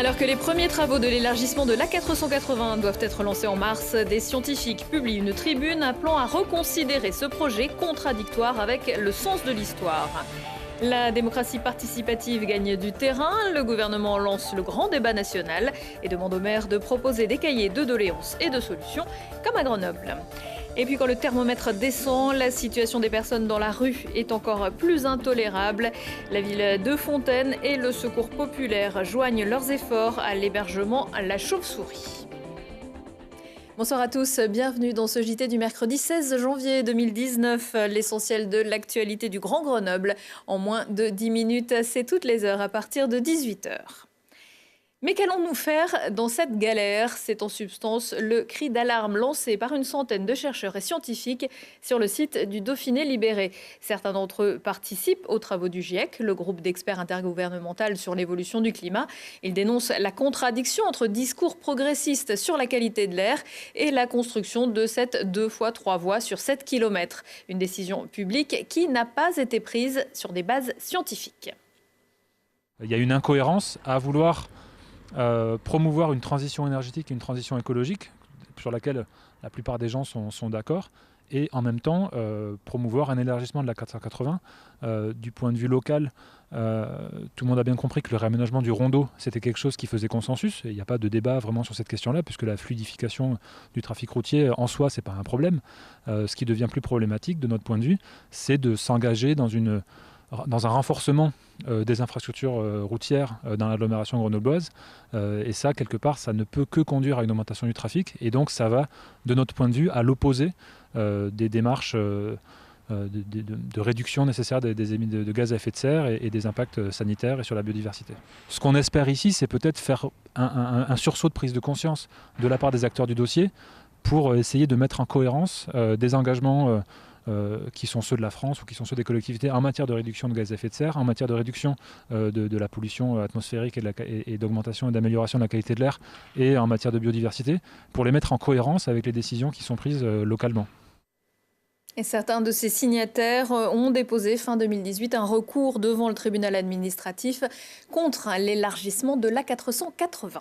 Alors que les premiers travaux de l'élargissement de l'A480 doivent être lancés en mars, des scientifiques publient une tribune appelant à reconsidérer ce projet contradictoire avec le sens de l'histoire. La démocratie participative gagne du terrain, le gouvernement lance le grand débat national et demande aux maires de proposer des cahiers de doléances et de solutions, comme à Grenoble. Et puis quand le thermomètre descend, la situation des personnes dans la rue est encore plus intolérable. La ville de Fontaine et le Secours populaire joignent leurs efforts à l'hébergement La Chauve-souris. Bonsoir à tous, bienvenue dans ce JT du mercredi 16 janvier 2019. L'essentiel de l'actualité du Grand Grenoble en moins de 10 minutes, c'est toutes les heures à partir de 18h. Mais qu'allons-nous faire dans cette galère? C'est en substance le cri d'alarme lancé par une centaine de chercheurs et scientifiques sur le site du Dauphiné libéré. Certains d'entre eux participent aux travaux du GIEC, le groupe d'experts intergouvernemental sur l'évolution du climat. Ils dénoncent la contradiction entre discours progressistes sur la qualité de l'air et la construction de cette 2 fois 3 voies sur 7 km. Une décision publique qui n'a pas été prise sur des bases scientifiques. Il y a une incohérence à vouloir promouvoir une transition énergétique et une transition écologique sur laquelle la plupart des gens sont d'accord, et en même temps promouvoir un élargissement de la 480. Du point de vue local, tout le monde a bien compris que le réaménagement du rondeau, c'était quelque chose qui faisait consensus, et il n'y a pas de débat vraiment sur cette question-là, puisque la fluidification du trafic routier en soi, c'est pas un problème. Ce qui devient plus problématique de notre point de vue, c'est de s'engager dans un renforcement des infrastructures routières dans l'agglomération grenobloise. Et ça, quelque part, ça ne peut que conduire à une augmentation du trafic. Et donc, ça va, de notre point de vue, à l'opposé des démarches de réduction nécessaire des émissions de gaz à effet de serre et des impacts sanitaires et sur la biodiversité. Ce qu'on espère ici, c'est peut-être faire un sursaut de prise de conscience de la part des acteurs du dossier pour essayer de mettre en cohérence des engagements qui sont ceux de la France ou qui sont ceux des collectivités en matière de réduction de gaz à effet de serre, en matière de réduction de la pollution atmosphérique et d'augmentation et d'amélioration de la qualité de l'air, et en matière de biodiversité, pour les mettre en cohérence avec les décisions qui sont prises localement. Et certains de ces signataires ont déposé fin 2018 un recours devant le tribunal administratif contre l'élargissement de l'A480.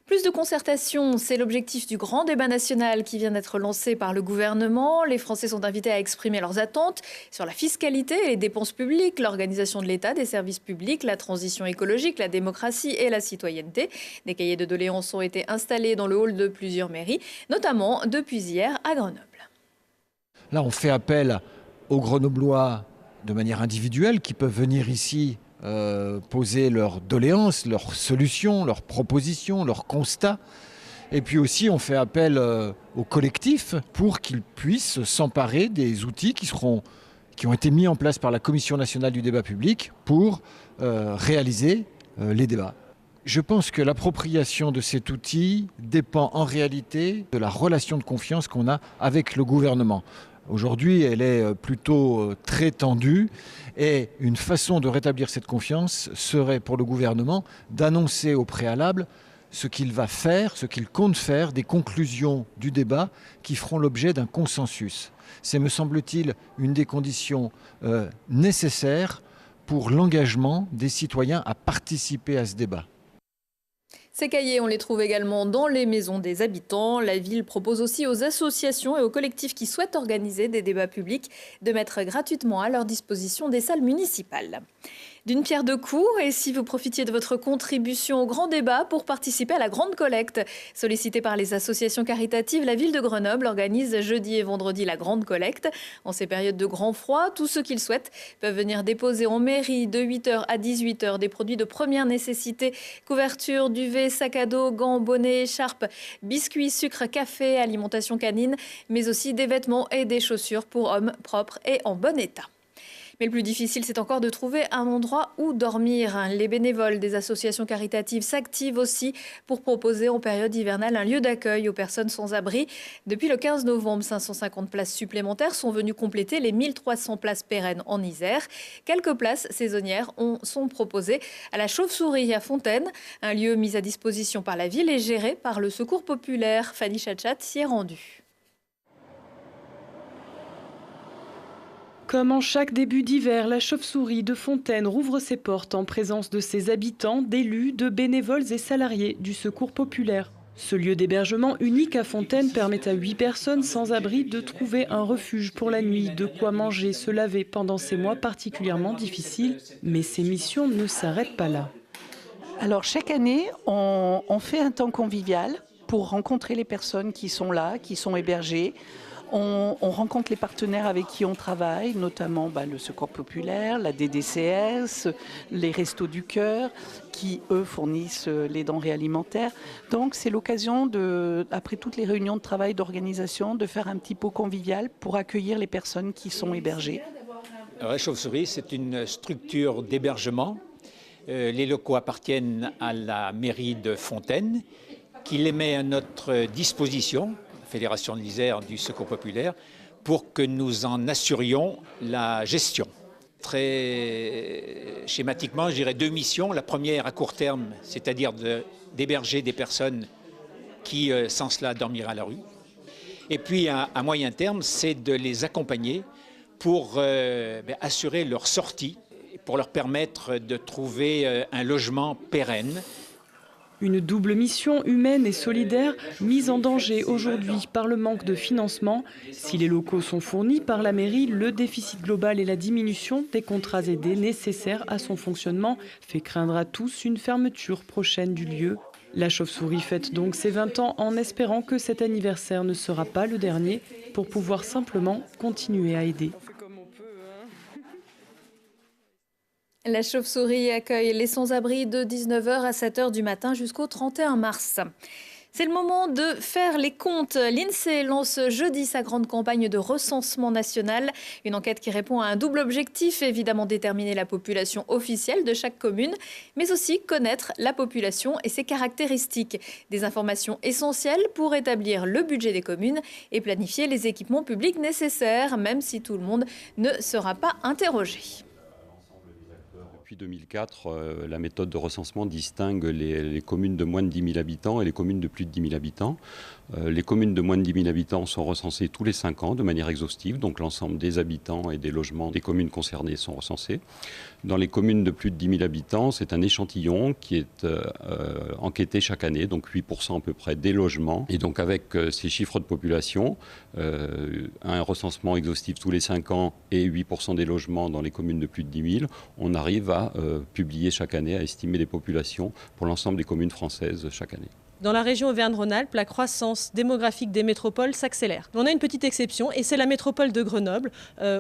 Plus de concertation, c'est l'objectif du grand débat national qui vient d'être lancé par le gouvernement. Les Français sont invités à exprimer leurs attentes sur la fiscalité et les dépenses publiques, l'organisation de l'État, des services publics, la transition écologique, la démocratie et la citoyenneté. Des cahiers de doléances ont été installés dans le hall de plusieurs mairies, notamment depuis hier à Grenoble. Là, on fait appel aux Grenoblois de manière individuelle qui peuvent venir ici poser leurs doléances, leurs solutions, leurs propositions, leurs constats. Et puis aussi, on fait appel aux collectifs pour qu'ils puissent s'emparer des outils qui ont été mis en place par la Commission nationale du débat public pour réaliser les débats. Je pense que l'appropriation de cet outil dépend en réalité de la relation de confiance qu'on a avec le gouvernement. Aujourd'hui, elle est plutôt très tendue, et une façon de rétablir cette confiance serait pour le gouvernement d'annoncer au préalable ce qu'il va faire, ce qu'il compte faire, des conclusions du débat qui feront l'objet d'un consensus. C'est, me semble-t-il, une des conditions nécessaires pour l'engagement des citoyens à participer à ce débat. Ces cahiers, on les trouve également dans les maisons des habitants. La ville propose aussi aux associations et aux collectifs qui souhaitent organiser des débats publics de mettre gratuitement à leur disposition des salles municipales. D'une pierre deux coups, et si vous profitiez de votre contribution au grand débat pour participer à la grande collecte sollicitée par les associations caritatives, la ville de Grenoble organise jeudi et vendredi la grande collecte. En ces périodes de grand froid, tous ceux qui le souhaitent peuvent venir déposer en mairie de 8h à 18h des produits de première nécessité: couverture, duvet, sac à dos, gants, bonnets, écharpes, biscuits, sucre, café, alimentation canine, mais aussi des vêtements et des chaussures pour hommes propres et en bon état. Mais le plus difficile, c'est encore de trouver un endroit où dormir. Les bénévoles des associations caritatives s'activent aussi pour proposer en période hivernale un lieu d'accueil aux personnes sans abri. Depuis le 15 novembre, 550 places supplémentaires sont venues compléter les 1300 places pérennes en Isère. Quelques places saisonnières sont proposées à la Chauve-souris à Fontaine. Un lieu mis à disposition par la ville et géré par le Secours populaire. Fanny Chachat s'y est rendue. Comme en chaque début d'hiver, la chauve-souris de Fontaine rouvre ses portes en présence de ses habitants, d'élus, de bénévoles et salariés du Secours populaire. Ce lieu d'hébergement unique à Fontaine permet à 8 personnes sans abri de trouver un refuge pour la nuit, de quoi manger, se laver pendant ces mois particulièrement difficiles. Mais ces missions ne s'arrêtent pas là. Alors chaque année, on fait un temps convivial pour rencontrer les personnes qui sont là, qui sont hébergées. On rencontre les partenaires avec qui on travaille, notamment le Secours populaire, la DDCS, les Restos du Cœur, qui, eux, fournissent les denrées alimentaires. Donc, c'est l'occasion, après toutes les réunions de travail, d'organisation, de faire un petit pot convivial pour accueillir les personnes qui sont hébergées. La Chauve-souris, c'est une structure d'hébergement. Les locaux appartiennent à la mairie de Fontaine, qui les met à notre disposition, Fédération de l'Isère du Secours populaire, pour que nous en assurions la gestion. Très schématiquement, je dirais 2 missions. La première à court terme, c'est-à-dire d'héberger des personnes qui, sans cela, dormiraient à la rue. Et puis à moyen terme, c'est de les accompagner pour assurer leur sortie, pour leur permettre de trouver un logement pérenne. Une double mission humaine et solidaire mise en danger aujourd'hui par le manque de financement. Si les locaux sont fournis par la mairie, le déficit global et la diminution des contrats aidés nécessaires à son fonctionnement fait craindre à tous une fermeture prochaine du lieu. La chauve-souris fête donc ses 20 ans en espérant que cet anniversaire ne sera pas le dernier pour pouvoir simplement continuer à aider. La chauve-souris accueille les sans-abri de 19h à 7h du matin jusqu'au 31 mars. C'est le moment de faire les comptes. L'INSEE lance jeudi sa grande campagne de recensement national. Une enquête qui répond à un double objectif, évidemment déterminer la population officielle de chaque commune, mais aussi connaître la population et ses caractéristiques. Des informations essentielles pour établir le budget des communes et planifier les équipements publics nécessaires, même si tout le monde ne sera pas interrogé. Depuis 2004, la méthode de recensement distingue les communes de moins de 10 000 habitants et les communes de plus de 10 000 habitants. Les communes de moins de 10 000 habitants sont recensées tous les 5 ans de manière exhaustive, donc l'ensemble des habitants et des logements des communes concernées sont recensés. Dans les communes de plus de 10 000 habitants, c'est un échantillon qui est enquêté chaque année, donc 8% à peu près des logements. Et donc avec ces chiffres de population, un recensement exhaustif tous les 5 ans et 8% des logements dans les communes de plus de 10 000, on arrive à publier chaque année, à estimer les populations pour l'ensemble des communes françaises chaque année. Dans la région Auvergne-Rhône-Alpes, la croissance démographique des métropoles s'accélère. On a une petite exception et c'est la métropole de Grenoble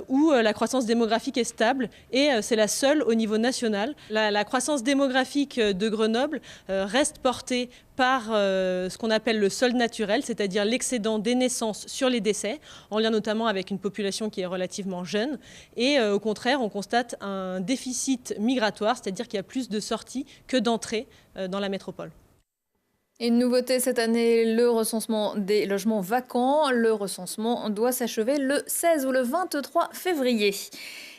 où la croissance démographique est stable et c'est la seule au niveau national. La croissance démographique de Grenoble reste portée par ce qu'on appelle le solde naturel, c'est-à-dire l'excédent des naissances sur les décès, en lien notamment avec une population qui est relativement jeune. Et au contraire, on constate un déficit migratoire, c'est-à-dire qu'il y a plus de sorties que d'entrées dans la métropole. Une nouveauté cette année, le recensement des logements vacants. Le recensement doit s'achever le 16 ou le 23 février.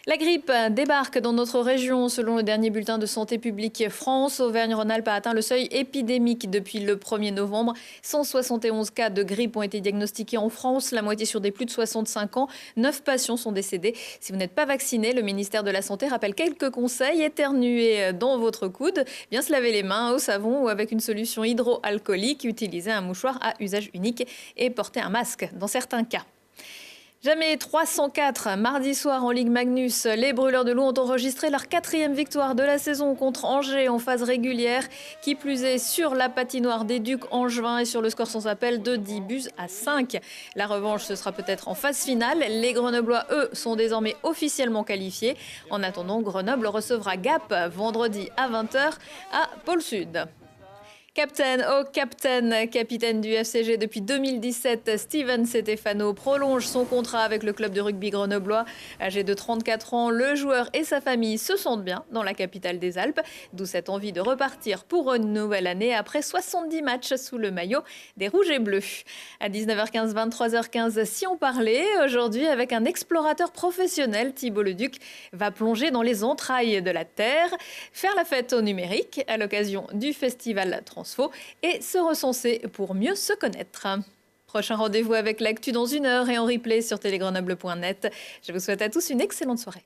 La grippe débarque dans notre région. Selon le dernier bulletin de Santé publique France, Auvergne-Rhône-Alpes a atteint le seuil épidémique depuis le 1er novembre. 171 cas de grippe ont été diagnostiqués en France, la moitié sur des plus de 65 ans. 9 patients sont décédés. Si vous n'êtes pas vacciné, le ministère de la Santé rappelle quelques conseils. Éternuer dans votre coude, bien se laver les mains au savon ou avec une solution hydroalcoolique, utiliser un mouchoir à usage unique et porter un masque dans certains cas. Jamais 304. Mardi soir en Ligue Magnus, les Brûleurs de Loup ont enregistré leur 4e victoire de la saison contre Angers en phase régulière. Qui plus est sur la patinoire des Ducs angevins et sur le score sans appel de 10-5. La revanche, ce sera peut-être en phase finale. Les Grenoblois, eux, sont désormais officiellement qualifiés. En attendant, Grenoble recevra Gap vendredi à 20h à Pôle Sud. Capitaine du FCG depuis 2017, Steven Stefano prolonge son contrat avec le club de rugby grenoblois. Âgé de 34 ans, le joueur et sa famille se sentent bien dans la capitale des Alpes, d'où cette envie de repartir pour une nouvelle année après 70 matchs sous le maillot des Rouges et Bleus. À 19h15, 23h15, si on parlait aujourd'hui avec un explorateur professionnel, Thibault Leduc va plonger dans les entrailles de la Terre, faire la fête au numérique à l'occasion du festival Transfo et se recenser pour mieux se connaître. Prochain rendez-vous avec l'actu dans 1 heure et en replay sur télégrenoble.net. Je vous souhaite à tous une excellente soirée.